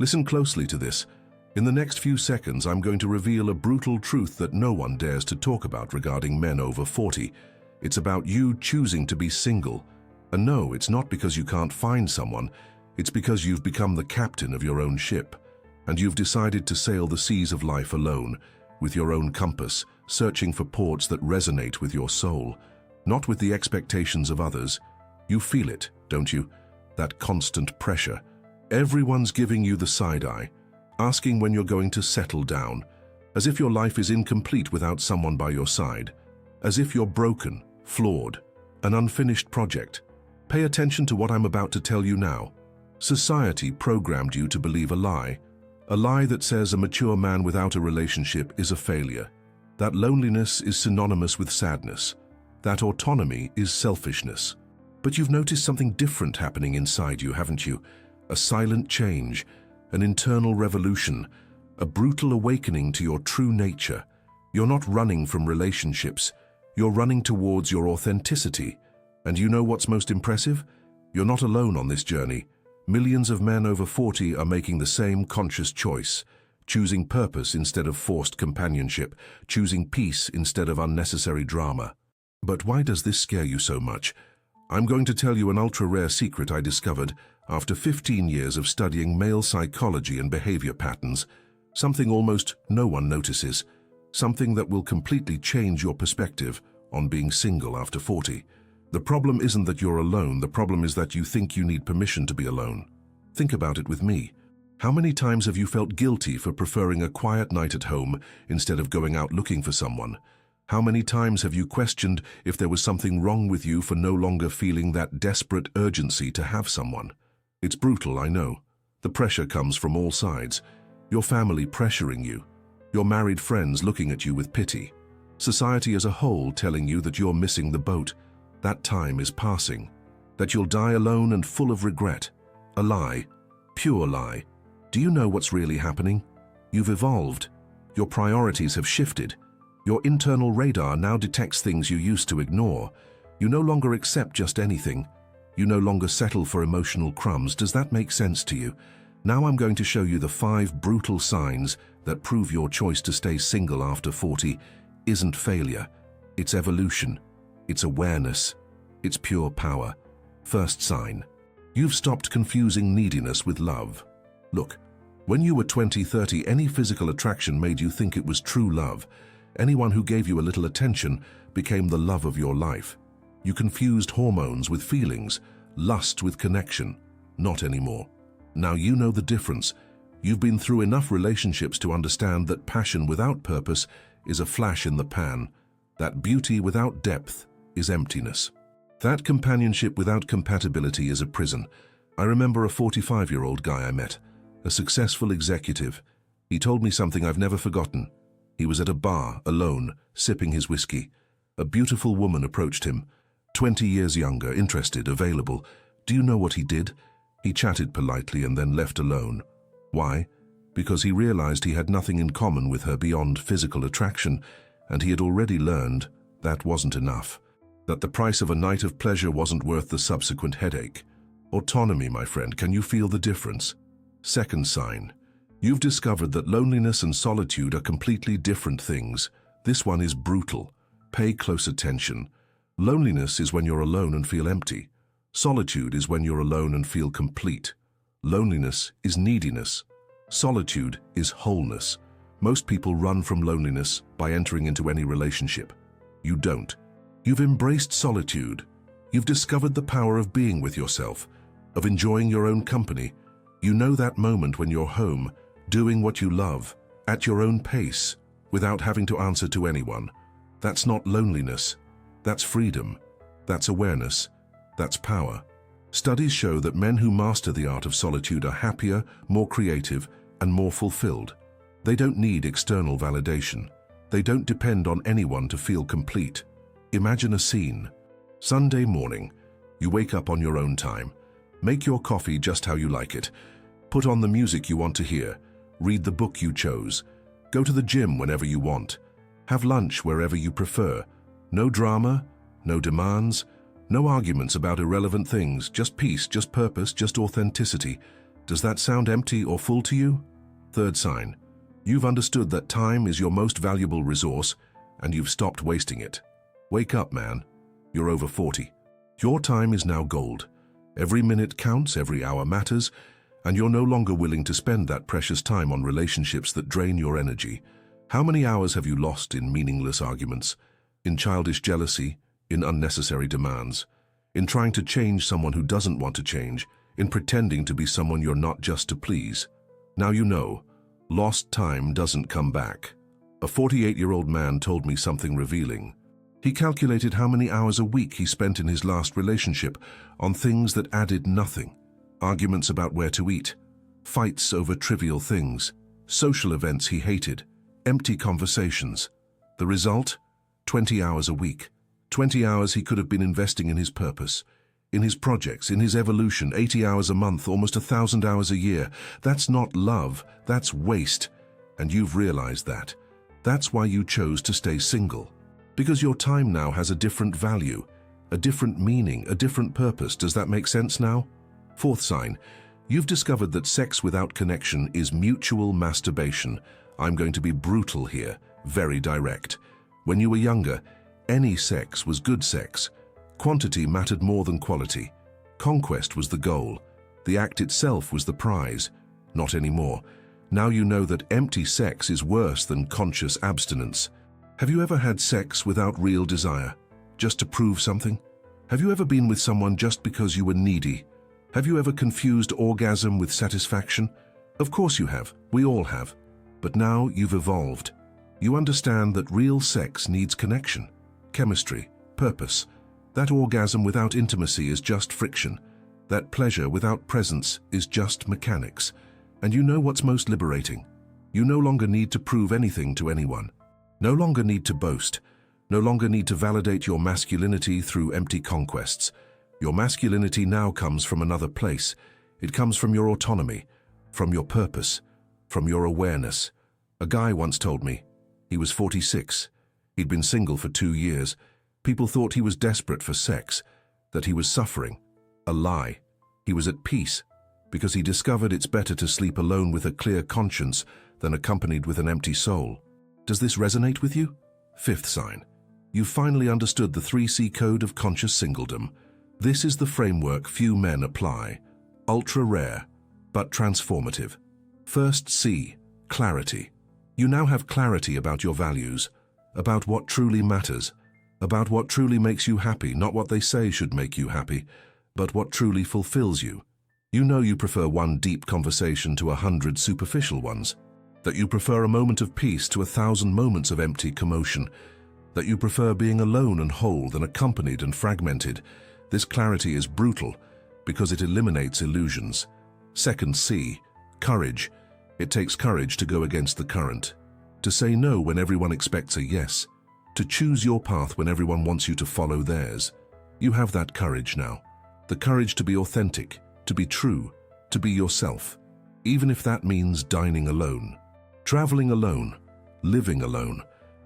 Listen closely to this. In the next few seconds, I'm going to reveal a brutal truth that no one dares to talk about regarding men over 40. It's about you choosing to be single. And no, it's not because you can't find someone. It's because you've become the captain of your own ship. And you've decided to sail the seas of life alone, with your own compass, searching for ports that resonate with your soul, not with the expectations of others. You feel it, don't you? That constant pressure. Everyone's giving you the side eye, asking when you're going to settle down, as if your life is incomplete without someone by your side, as if you're broken, flawed, an unfinished project. Pay attention to what I'm about to tell you now. Society programmed you to believe a lie that says a mature man without a relationship is a failure, that loneliness is synonymous with sadness, that autonomy is selfishness. But you've noticed something different happening inside you, haven't you? A silent change, an internal revolution, a brutal awakening to your true nature. You're not running from relationships, you're running towards your authenticity. And you know what's most impressive? You're not alone on this journey. Millions of men over 40 are making the same conscious choice, choosing purpose instead of forced companionship, choosing peace instead of unnecessary drama. But why does this scare you so much? I'm going to tell you an ultra-rare secret I discovered after 15 years of studying male psychology and behavior patterns, something almost no one notices, something that will completely change your perspective on being single after 40. The problem isn't that you're alone, the problem is that you think you need permission to be alone. Think about it with me. How many times have you felt guilty for preferring a quiet night at home instead of going out looking for someone? How many times have you questioned if there was something wrong with you for no longer feeling that desperate urgency to have someone? It's brutal, I know. The pressure comes from all sides. Your family pressuring you. Your married friends looking at you with pity. Society as a whole telling you that you're missing the boat. That time is passing. That you'll die alone and full of regret. A lie. Pure lie. Do you know what's really happening? You've evolved. Your priorities have shifted. Your internal radar now detects things you used to ignore. You no longer accept just anything. You no longer settle for emotional crumbs. Does that make sense to you? Now I'm going to show you the 5 brutal signs that prove your choice to stay single after 40 isn't failure. It's evolution. It's awareness. It's pure power. First sign. You've stopped confusing neediness with love. Look, when you were 20, 30, any physical attraction made you think it was true love. Anyone who gave you a little attention became the love of your life. You confused hormones with feelings, lust with connection. Not anymore. Now you know the difference. You've been through enough relationships to understand that passion without purpose is a flash in the pan. That beauty without depth is emptiness. That companionship without compatibility is a prison. I remember a 45-year-old guy I met, a successful executive. He told me something I've never forgotten. He was at a bar, alone, sipping his whiskey. A beautiful woman approached him, 20 years younger, interested, available. Do you know what he did? He chatted politely and then left alone. Why? Because he realized he had nothing in common with her beyond physical attraction, and he had already learned that wasn't enough. That the price of a night of pleasure wasn't worth the subsequent headache. Autonomy, my friend, can you feel the difference? Second sign. You've discovered that loneliness and solitude are completely different things. This one is brutal. Pay close attention. Loneliness is when you're alone and feel empty. Solitude is when you're alone and feel complete. Loneliness is neediness. Solitude is wholeness. Most people run from loneliness by entering into any relationship. You don't. You've embraced solitude. You've discovered the power of being with yourself, of enjoying your own company. You know that moment when you're home, doing what you love, at your own pace, without having to answer to anyone. That's not loneliness. That's freedom. That's awareness. That's power. Studies show that men who master the art of solitude are happier, more creative, and more fulfilled. They don't need external validation. They don't depend on anyone to feel complete. Imagine a scene. Sunday morning. You wake up on your own time. Make your coffee just how you like it. Put on the music you want to hear. Read the book you chose. Go to the gym whenever you want. Have lunch wherever you prefer. No drama, no demands, no arguments about irrelevant things, just peace, just purpose, just authenticity. Does that sound empty or full to you? Third sign. You've understood that time is your most valuable resource and you've stopped wasting it. Wake up, man. You're over 40. Your time is now gold. Every minute counts, every hour matters, and you're no longer willing to spend that precious time on relationships that drain your energy. How many hours have you lost in meaningless arguments, in childish jealousy, in unnecessary demands, in trying to change someone who doesn't want to change, in pretending to be someone you're not just to please? Now you know, lost time doesn't come back. A 48-year-old man told me something revealing. He calculated how many hours a week he spent in his last relationship on things that added nothing. Arguments about where to eat, fights over trivial things, social events he hated, empty conversations. The result? 20 hours a week. 20 hours he could have been investing in his purpose, in his projects, in his evolution. 80 hours a month, almost 1,000 hours a year. That's not love, that's waste. And you've realized that. That's why you chose to stay single. Because your time now has a different value, a different meaning, a different purpose. Does that make sense now? Fourth sign. You've discovered that sex without connection is mutual masturbation. I'm going to be brutal here, very direct. When you were younger, any sex was good sex. Quantity mattered more than quality. Conquest was the goal. The act itself was the prize. Not anymore. Now you know that empty sex is worse than conscious abstinence. Have you ever had sex without real desire, just to prove something? Have you ever been with someone just because you were needy? Have you ever confused orgasm with satisfaction? Of course you have. We all have. But now you've evolved. You understand that real sex needs connection, chemistry, purpose. That orgasm without intimacy is just friction. That pleasure without presence is just mechanics. And you know what's most liberating? You no longer need to prove anything to anyone. No longer need to boast. No longer need to validate your masculinity through empty conquests. Your masculinity now comes from another place. It comes from your autonomy, from your purpose, from your awareness. A guy once told me, he was 46. He'd been single for 2 years. People thought he was desperate for sex, that he was suffering. A lie. He was at peace, because he discovered it's better to sleep alone with a clear conscience than accompanied with an empty soul. Does this resonate with you? Fifth sign. You've finally understood the 3C code of conscious singledom. This is the framework few men apply. Ultra rare, but transformative. First C, clarity. You now have clarity about your values, about what truly matters, about what truly makes you happy, not what they say should make you happy, but what truly fulfills you. You know you prefer one deep conversation to 100 superficial ones, that you prefer a moment of peace to 1,000 moments of empty commotion, that you prefer being alone and whole than accompanied and fragmented. This clarity is brutal because it eliminates illusions. Second C, courage. It takes courage to go against the current, to say no when everyone expects a yes, to choose your path when everyone wants you to follow theirs. You have that courage now. The courage to be authentic, to be true, to be yourself, even if that means dining alone, traveling alone, living alone.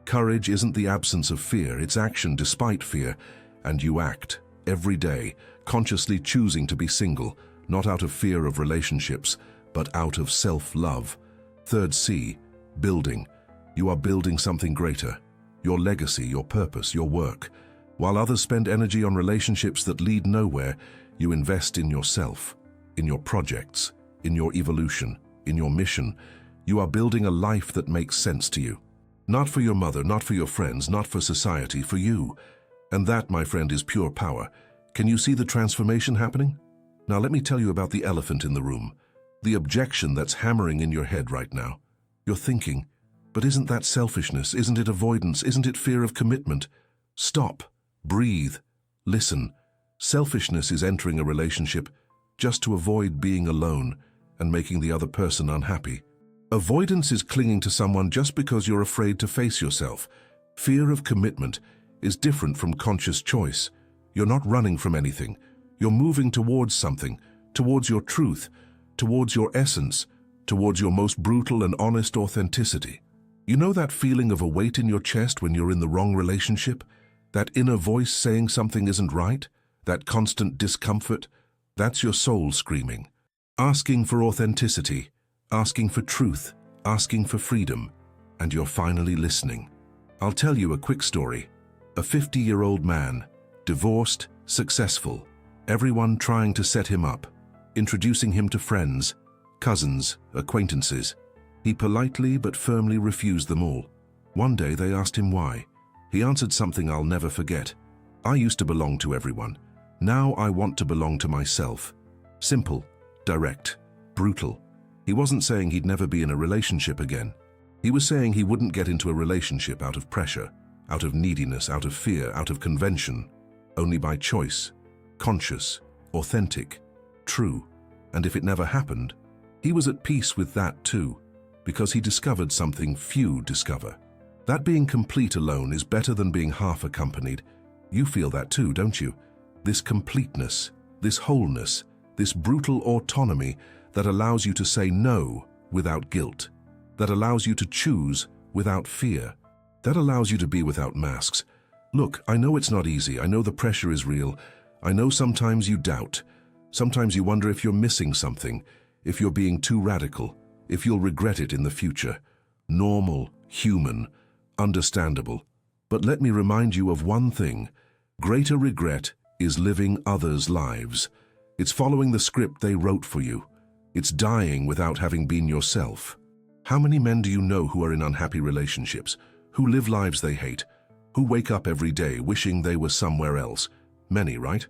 Courage isn't the absence of fear, it's action despite fear, and you act every day, consciously choosing to be single, not out of fear of relationships, but out of self-love. Third C, building. You are building something greater. Your legacy, your purpose, your work. While others spend energy on relationships that lead nowhere, you invest in yourself, in your projects, in your evolution, in your mission. You are building a life that makes sense to you. Not for your mother, not for your friends, not for society, for you. And that, my friend, is pure power. Can you see the transformation happening? Now let me tell you about the elephant in the room. The objection that's hammering in your head right now. You're thinking, but isn't that selfishness? Isn't it avoidance? Isn't it fear of commitment? Stop. Breathe. Listen. Selfishness is entering a relationship just to avoid being alone and making the other person unhappy. Avoidance is clinging to someone just because you're afraid to face yourself. Fear of commitment is different from conscious choice. You're not running from anything. You're moving towards something, towards your truth, towards your essence, towards your most brutal and honest authenticity. You know that feeling of a weight in your chest when you're in the wrong relationship? That inner voice saying something isn't right? That constant discomfort? That's your soul screaming. Asking for authenticity, asking for truth, asking for freedom, and you're finally listening. I'll tell you a quick story. A 50-year-old man, divorced, successful, everyone trying to set him up, introducing him to friends, cousins, acquaintances. He politely but firmly refused them all. One day they asked him why. He answered something I'll never forget. "I used to belong to everyone. Now I want to belong to myself." Simple, direct, brutal. He wasn't saying he'd never be in a relationship again. He was saying he wouldn't get into a relationship out of pressure, out of neediness, out of fear, out of convention, only by choice, conscious, authentic, true. And if it never happened, he was at peace with that too, because he discovered something few discover. That being complete alone is better than being half accompanied. You feel that too, don't you? This completeness, this wholeness, this brutal autonomy that allows you to say no without guilt, that allows you to choose without fear, that allows you to be without masks. Look, I know it's not easy. I know the pressure is real. I know sometimes you doubt. Sometimes you wonder if you're missing something, if you're being too radical, if you'll regret it in the future. Normal, human, understandable. But let me remind you of one thing. Greater regret is living others' lives. It's following the script they wrote for you. It's dying without having been yourself. How many men do you know who are in unhappy relationships, who live lives they hate, who wake up every day wishing they were somewhere else? Many, right?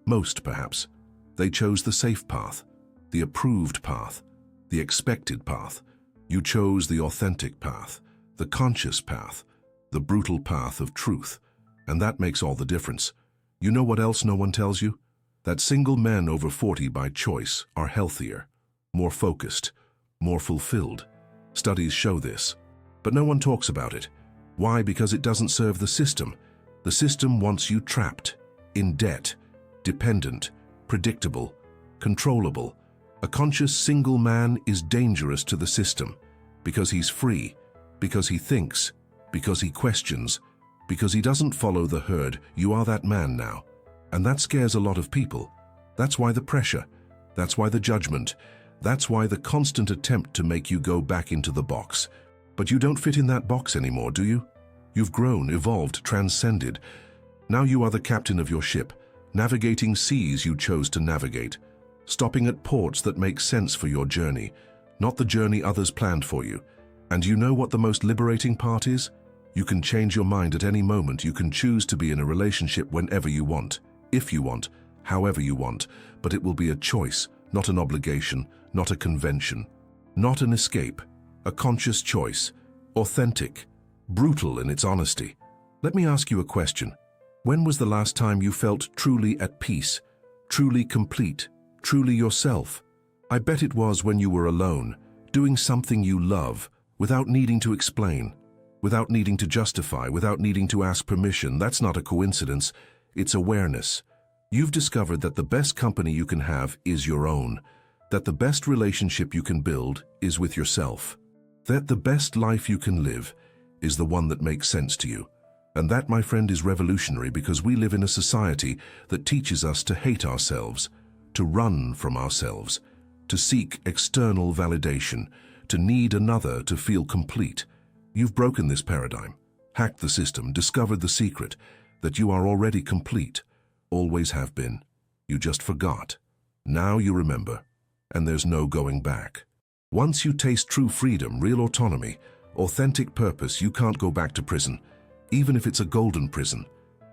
Most, perhaps. They chose the safe path, the approved path, the expected path. You chose the authentic path, the conscious path, the brutal path of truth. And that makes all the difference. You know what else no one tells you? That single men over 40 by choice are healthier, more focused, more fulfilled. Studies show this. But no one talks about it. Why? Because it doesn't serve the system. The system wants you trapped, in debt, dependent, predictable, controllable. A conscious single man is dangerous to the system because he's free, because he thinks, because he questions, because he doesn't follow the herd. You are that man now. And that scares a lot of people. That's why the pressure. That's why the judgment. That's why the constant attempt to make you go back into the box. But you don't fit in that box anymore, do you? You've grown, evolved, transcended. Now you are the captain of your ship, navigating seas you chose to navigate, stopping at ports that make sense for your journey, not the journey others planned for you. And you know what the most liberating part is? You can change your mind at any moment. You can choose to be in a relationship whenever you want, if you want, however you want, but it will be a choice, not an obligation, not a convention, not an escape, a conscious choice, authentic, brutal in its honesty. Let me ask you a question. When was the last time you felt truly at peace, truly complete, truly yourself? I bet it was when you were alone, doing something you love, without needing to explain, without needing to justify, without needing to ask permission. That's not a coincidence. It's awareness. You've discovered that the best company you can have is your own, that the best relationship you can build is with yourself, that the best life you can live is the one that makes sense to you. And that, my friend, is revolutionary because we live in a society that teaches us to hate ourselves, to run from ourselves, to seek external validation, to need another to feel complete. You've broken this paradigm, hacked the system, discovered the secret, that you are already complete, always have been. You just forgot. Now you remember, and there's no going back. Once you taste true freedom, real autonomy, authentic purpose, you can't go back to prison, even if it's a golden prison,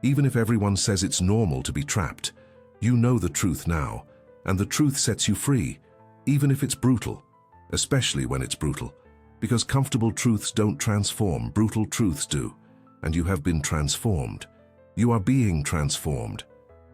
even if everyone says it's normal to be trapped. You know the truth now, and the truth sets you free, even if it's brutal, especially when it's brutal, because comfortable truths don't transform, brutal truths do, and you have been transformed. You are being transformed.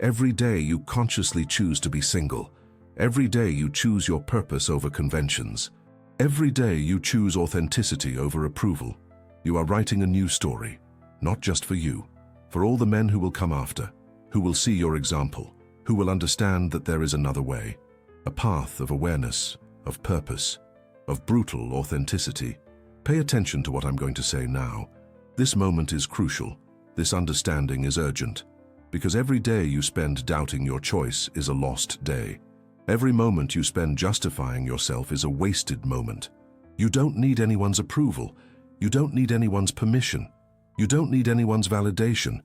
Every day you consciously choose to be single. Every day you choose your purpose over conventions. Every day you choose authenticity over approval. You are writing a new story, not just for you, for all the men who will come after, who will see your example, who will understand that there is another way, a path of awareness, of purpose, of brutal authenticity. Pay attention to what I'm going to say now. This moment is crucial. This understanding is urgent, because every day you spend doubting your choice is a lost day. Every moment you spend justifying yourself is a wasted moment. You don't need anyone's approval. You don't need anyone's permission. You don't need anyone's validation.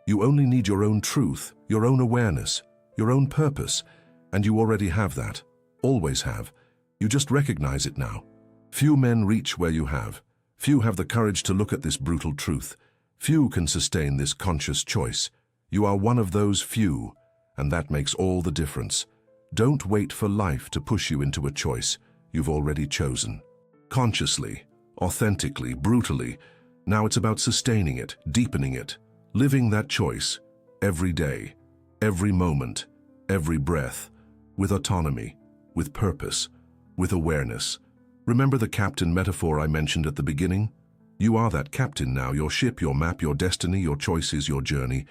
You only need your own truth, your own awareness, your own purpose, and you already have that. Always have. You just recognize it now. Few men reach where you have. Few have the courage to look at this brutal truth. Few can sustain this conscious choice. You are one of those few, and that makes all the difference. Don't wait for life to push you into a choice you've already chosen. Consciously, authentically, brutally, now it's about sustaining it, deepening it, living that choice every day, every moment, every breath, with autonomy, with purpose, with awareness. Remember the captain metaphor I mentioned at the beginning? You are that captain now, your ship, your map, your destiny, your choices, your journey.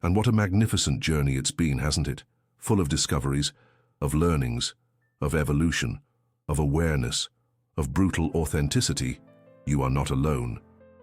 And what a magnificent journey it's been, hasn't it? Full of discoveries, of learnings, of evolution, of awareness, of brutal authenticity. You are not alone.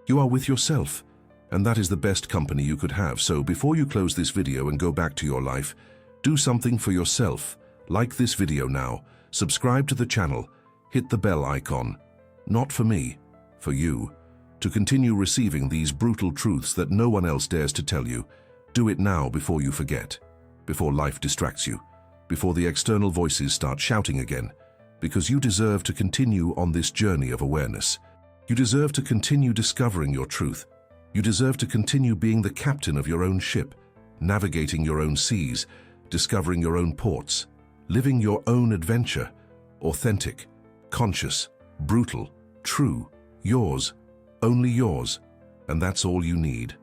You are with yourself, and that is the best company you could have. So before you close this video and go back to your life, do something for yourself. Like this video now, subscribe to the channel, hit the bell icon. Not for me, for you. To continue receiving these brutal truths that no one else dares to tell you. Do it now before you forget, before life distracts you, before the external voices start shouting again, because you deserve to continue on this journey of awareness. You deserve to continue discovering your truth. You deserve to continue being the captain of your own ship, navigating your own seas, discovering your own ports, living your own adventure, authentic, conscious, brutal, true, yours, only yours, and that's all you need.